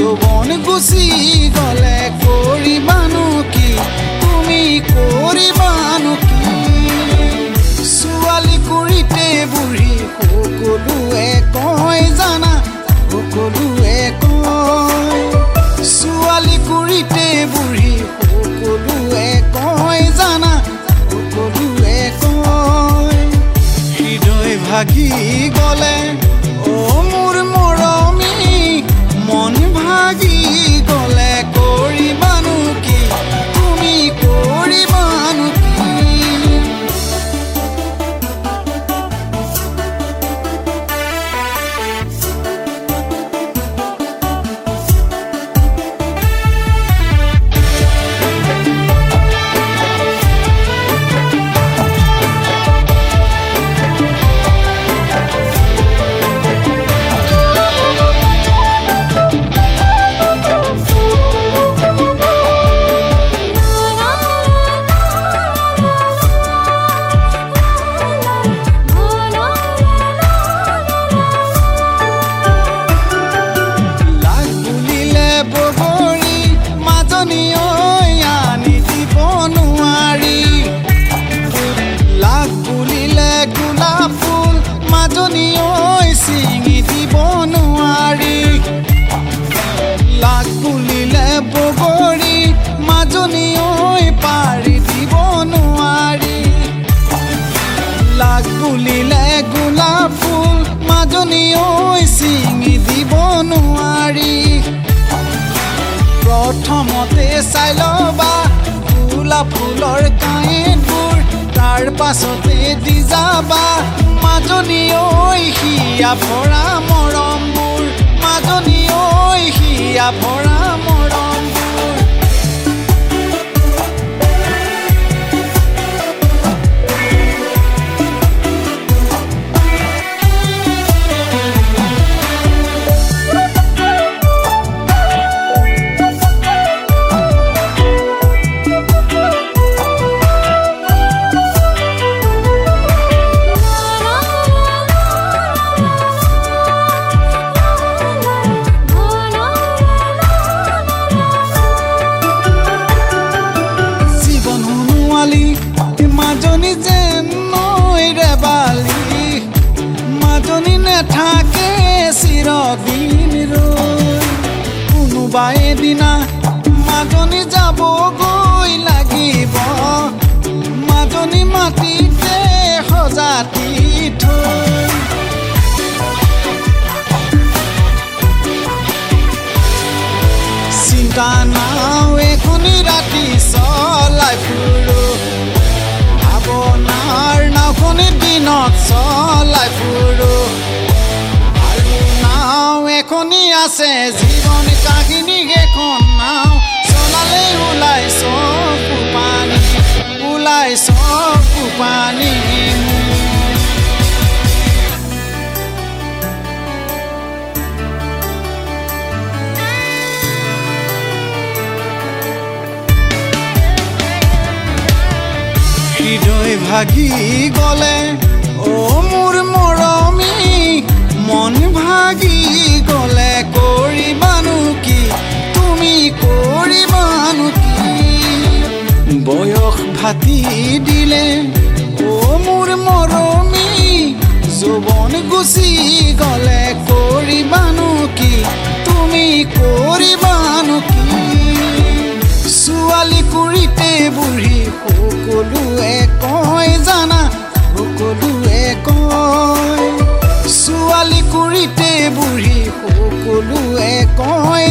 যৌৱন গুচি গ'লে কৰিবানো কি তুমি কৰিবানো কি ছোৱালী কৰিতে বুঢ়ী সকলোৱে কয় জানা সকলোৱে কয় ছোৱালী কৰিতে বুঢ়ী সকলোৱে কয় জানা সকলোৱে কয় হৃদয় ভাগি গ'লে অ' মোৰ মৰমী মন ভাগি গ'লে কৰিবানো কি তুমি কৰিবানো কি বুলিলে গোলাপ ফুল মাজনী ঐ ছিঙি দিব নোৱাৰি প্ৰথমতে চাই ল'বা গোলাপ ফুলৰ কাঁইটবোৰ তাৰ পাছতে দি যাবা মাজনী ঐ হিয়া ভৰা মৰমবোৰ মাজনী ঐ হিয়া ভৰা মৰমবোৰ মাজনী যেন নৈ ৰেবালি মাজনী নেথাকে চিৰদিন ৰৈ কোনোবা এদিনা মাজনী যাবগৈ লাগিব মাজনী মাটিতে সজাতি থৈ চিন্তা নাও এখনি ৰাতি চলাই ফুৰো ভাৱনাৰ নাওখনি দিনত চলাই ফুৰো আৰু নাও এখনি আছে জীৱন কাহিনী এখন নাও চলালে ওলাই চকু পানী হৃদয় ভাগি গ'লে অ' মোৰ মৰমী মন ভাগি গ'লে কৰিবানো কি তুমি কৰিবানো কি বয়স ভাতি দিলে অ' মোৰ মৰমী যৌৱন গুচি গ'লে কৰিবানো কি তুমি কৰিবানো কি ছোৱালী কৰিতে বুঢ়ী সকলোৱে কয় জানা সকলোৱে কয় ছোৱালী কৰিতে বুঢ়ী সকলোৱে কয়